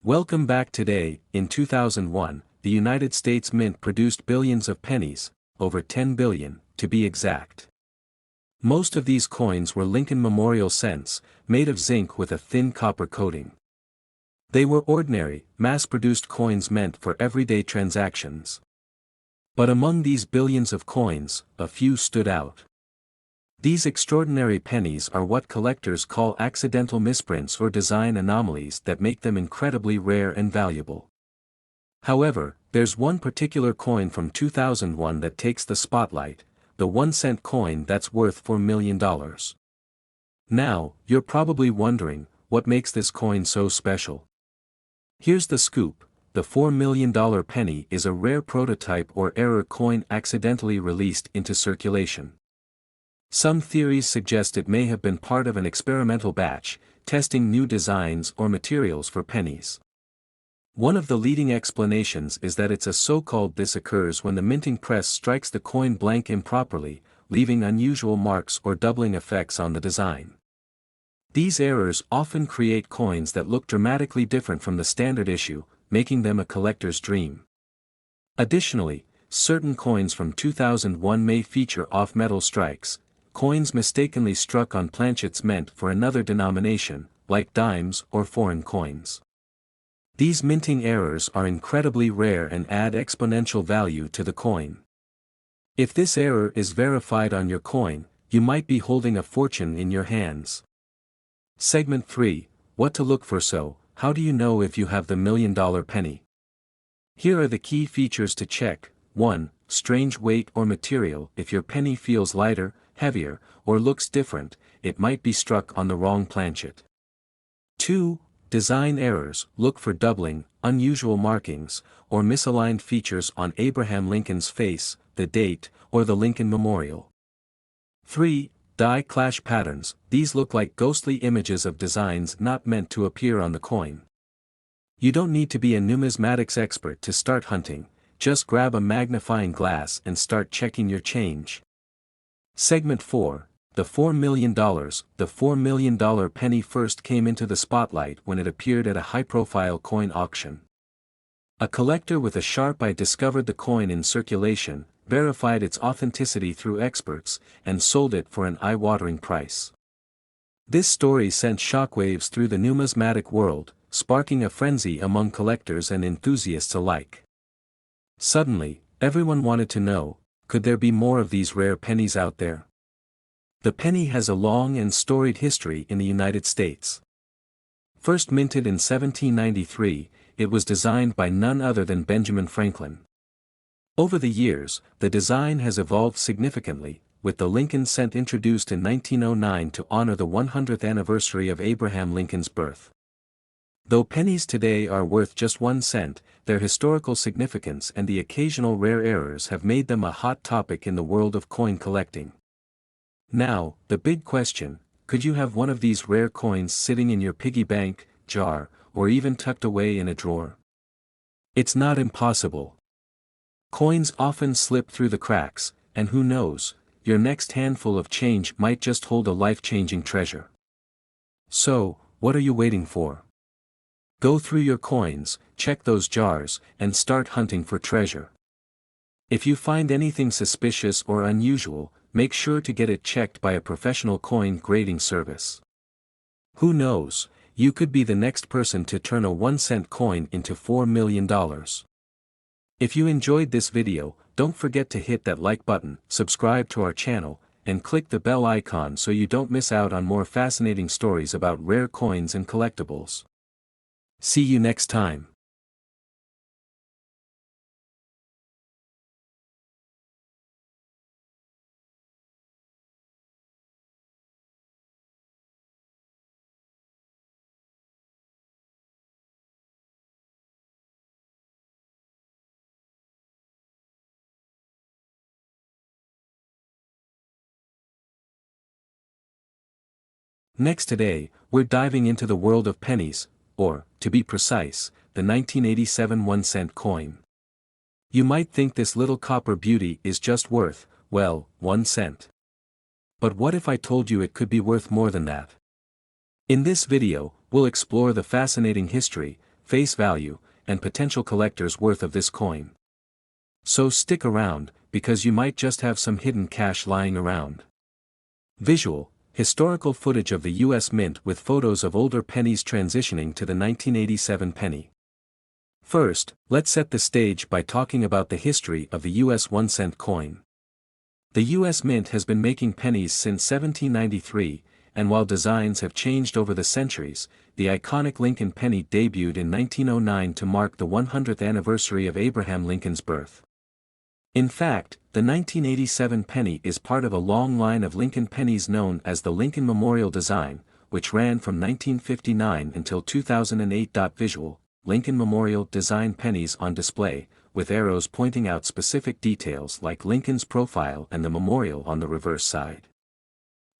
Welcome back. Today, in 2001, the United States Mint produced billions of pennies, over 10 billion, to be exact. Most of these coins were Lincoln Memorial cents, made of zinc with a thin copper coating. They were ordinary, mass-produced coins meant for everyday transactions. But among these billions of coins, a few stood out. These extraordinary pennies are what collectors call accidental misprints or design anomalies that make them incredibly rare and valuable. However, there's one particular coin from 2001 that takes the spotlight, the 1-cent coin that's worth $4 million. Now, you're probably wondering, what makes this coin so special? Here's the scoop: the $4 million penny is a rare prototype or error coin accidentally released into circulation. Some theories suggest it may have been part of an experimental batch, testing new designs or materials for pennies. One of the leading explanations is that it's a so-called this occurs when the minting press strikes the coin blank improperly, leaving unusual marks or doubling effects on the design. These errors often create coins that look dramatically different from the standard issue, making them a collector's dream. Additionally, certain coins from 2001 may feature off-metal strikes, coins mistakenly struck on planchets meant for another denomination, like dimes or foreign coins. These minting errors are incredibly rare and add exponential value to the coin. If this error is verified on your coin, you might be holding a fortune in your hands. Segment 3: What to look for. So, how do you know if you have the $1 million penny? Here are the key features to check. 1. Strange weight or material. If your penny feels lighter, heavier, or looks different, it might be struck on the wrong planchet. 2. Design errors. Look for doubling, unusual markings, or misaligned features on Abraham Lincoln's face, the date, or the Lincoln Memorial. 3. Die clash patterns. These look like ghostly images of designs not meant to appear on the coin. You don't need to be a numismatics expert to start hunting, just grab a magnifying glass and start checking your change. Segment 4: The $4 million. The $4 million penny first came into the spotlight when it appeared at a high-profile coin auction. A collector with a sharp eye discovered the coin in circulation, verified its authenticity through experts, and sold it for an eye-watering price. This story sent shockwaves through the numismatic world, sparking a frenzy among collectors and enthusiasts alike. Suddenly, everyone wanted to know, could there be more of these rare pennies out there? The penny has a long and storied history in the United States. First minted in 1793, it was designed by none other than Benjamin Franklin. Over the years, the design has evolved significantly, with the Lincoln cent introduced in 1909 to honor the 100th anniversary of Abraham Lincoln's birth. Though pennies today are worth just 1 cent, their historical significance and the occasional rare errors have made them a hot topic in the world of coin collecting. Now, the big question: could you have one of these rare coins sitting in your piggy bank, jar, or even tucked away in a drawer? It's not impossible. Coins often slip through the cracks, and who knows, your next handful of change might just hold a life-changing treasure. So, what are you waiting for? Go through your coins, check those jars, and start hunting for treasure. If you find anything suspicious or unusual, make sure to get it checked by a professional coin grading service. Who knows, you could be the next person to turn a 1-cent coin into $4 million. If you enjoyed this video, don't forget to hit that like button, subscribe to our channel, and click the bell icon so you don't miss out on more fascinating stories about rare coins and collectibles. See you next time. Next today, we're diving into the world of pennies, or, to be precise, the 1987 1-cent coin. You might think this little copper beauty is just worth, well, 1 cent. But what if I told you it could be worth more than that? In this video, we'll explore the fascinating history, face value, and potential collector's worth of this coin. So stick around, because you might just have some hidden cash lying around. Visual, historical footage of the US Mint with photos of older pennies transitioning to the 1987 penny. First, let's set the stage by talking about the history of the US 1-cent coin. The US Mint has been making pennies since 1793, and while designs have changed over the centuries, the iconic Lincoln penny debuted in 1909 to mark the 100th anniversary of Abraham Lincoln's birth. In fact, the 1987 penny is part of a long line of Lincoln pennies known as the Lincoln Memorial design, which ran from 1959 until 2008. Visual, Lincoln Memorial design pennies on display, with arrows pointing out specific details like Lincoln's profile and the memorial on the reverse side.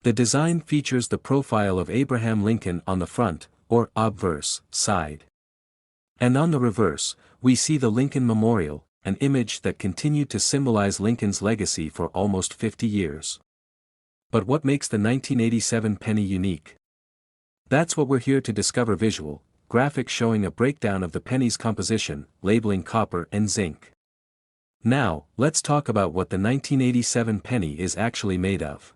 The design features the profile of Abraham Lincoln on the front, or obverse, side. And on the reverse, we see the Lincoln Memorial, an image that continued to symbolize Lincoln's legacy for almost 50 years. But what makes the 1987 penny unique? That's what we're here to discover. Visual, graphics showing a breakdown of the penny's composition, labeling copper and zinc. Now, let's talk about what the 1987 penny is actually made of.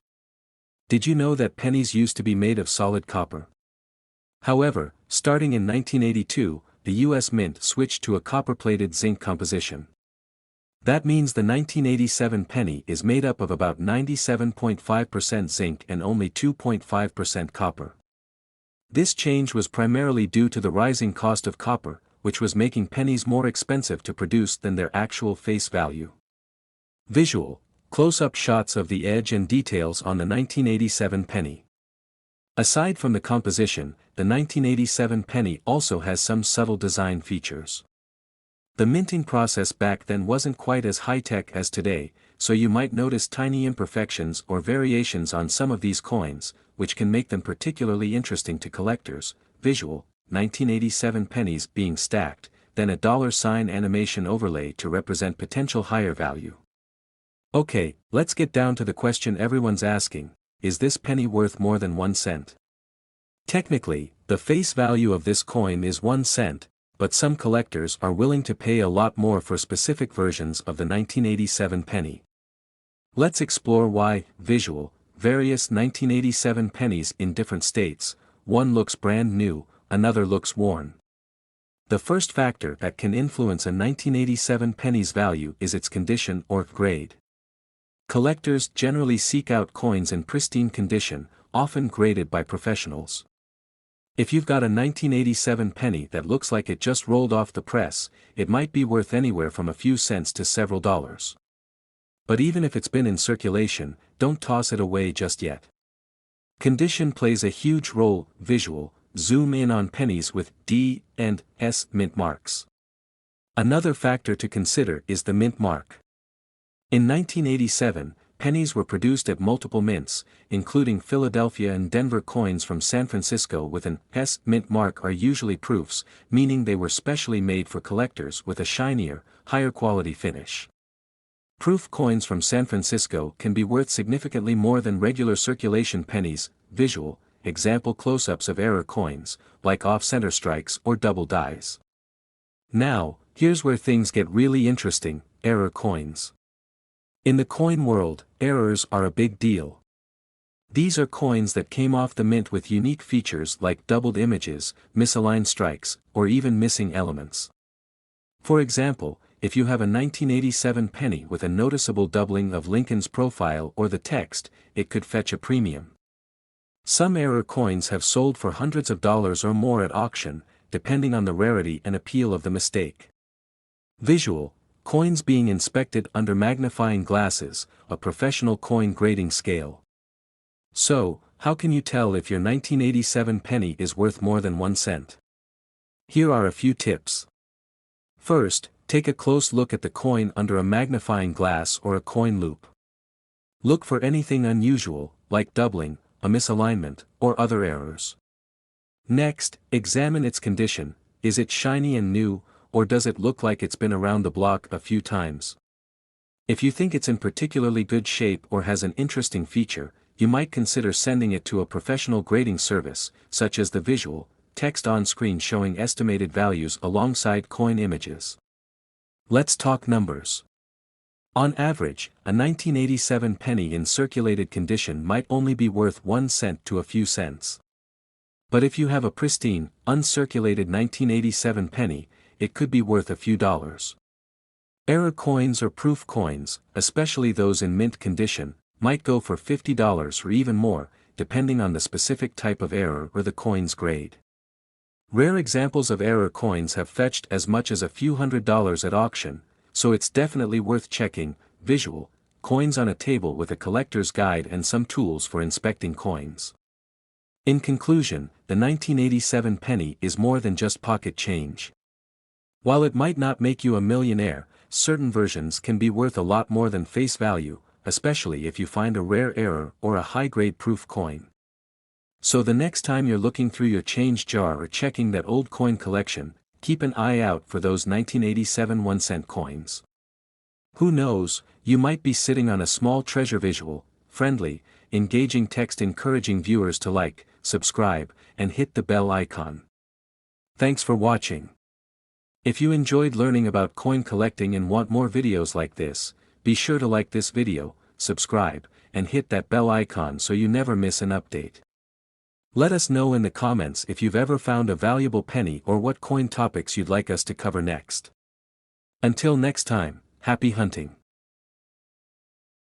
Did you know that pennies used to be made of solid copper? However, starting in 1982, the US Mint switched to a copper-plated zinc composition. That means the 1987 penny is made up of about 97.5% zinc and only 2.5% copper. This change was primarily due to the rising cost of copper, which was making pennies more expensive to produce than their actual face value. Visual, close-up shots of the edge and details on the 1987 penny. Aside from the composition, the 1987 penny also has some subtle design features. The minting process back then wasn't quite as high-tech as today, so you might notice tiny imperfections or variations on some of these coins, which can make them particularly interesting to collectors. Visual, 1987 pennies being stacked, then a $sign animation overlay to represent potential higher value. Okay, let's get down to the question everyone's asking: is this penny worth more than 1 cent? Technically, the face value of this coin is 1 cent, but some collectors are willing to pay a lot more for specific versions of the 1987 penny. Let's explore why. Visual, various 1987 pennies in different states, one looks brand new, another looks worn. The first factor that can influence a 1987 penny's value is its condition or grade. Collectors generally seek out coins in pristine condition, often graded by professionals. If you've got a 1987 penny that looks like it just rolled off the press, it might be worth anywhere from a few cents to several dollars. But even if it's been in circulation, don't toss it away just yet. Condition plays a huge role. Visual, zoom in on pennies with D and S mint marks. Another factor to consider is the mint mark. In 1987, pennies were produced at multiple mints, including Philadelphia and Denver. Coins from San Francisco with an S mint mark are usually proofs, meaning they were specially made for collectors with a shinier, higher quality finish. Proof coins from San Francisco can be worth significantly more than regular circulation pennies. Visual, example close-ups of error coins, like off-center strikes or double dies. Now, here's where things get really interesting: error coins. In the coin world, errors are a big deal. These are coins that came off the mint with unique features like doubled images, misaligned strikes, or even missing elements. For example, if you have a 1987 penny with a noticeable doubling of Lincoln's profile or the text, it could fetch a premium. Some error coins have sold for hundreds of dollars or more at auction, depending on the rarity and appeal of the mistake. Visual, coins being inspected under magnifying glasses, a professional coin grading scale. So, how can you tell if your 1987 penny is worth more than 1 cent? Here are a few tips. First, take a close look at the coin under a magnifying glass or a coin loupe. Look for anything unusual, like doubling, a misalignment, or other errors. Next, examine its condition. Is it shiny and new, or does it look like it's been around the block a few times? If you think it's in particularly good shape or has an interesting feature, you might consider sending it to a professional grading service, such as the Visual, text on screen showing estimated values alongside coin images. Let's talk numbers. On average, a 1987 penny in circulated condition might only be worth 1 cent to a few cents. But if you have a pristine, uncirculated 1987 penny, it could be worth a few dollars. Error coins or proof coins, especially those in mint condition, might go for $50 or even more, depending on the specific type of error or the coin's grade. Rare examples of error coins have fetched as much as a few $100s at auction, so it's definitely worth checking. Visual, coins on a table with a collector's guide and some tools for inspecting coins. In conclusion, the 1987 penny is more than just pocket change. While it might not make you a millionaire, certain versions can be worth a lot more than face value, especially if you find a rare error or a high-grade proof coin. So the next time you're looking through your change jar or checking that old coin collection, keep an eye out for those 1987 1-cent coins. Who knows, you might be sitting on a small treasure. Visual, friendly, engaging text encouraging viewers to like, subscribe, and hit the bell icon. Thanks for watching. If you enjoyed learning about coin collecting and want more videos like this, be sure to like this video, subscribe, and hit that bell icon so you never miss an update. Let us know in the comments if you've ever found a valuable penny or what coin topics you'd like us to cover next. Until next time, happy hunting.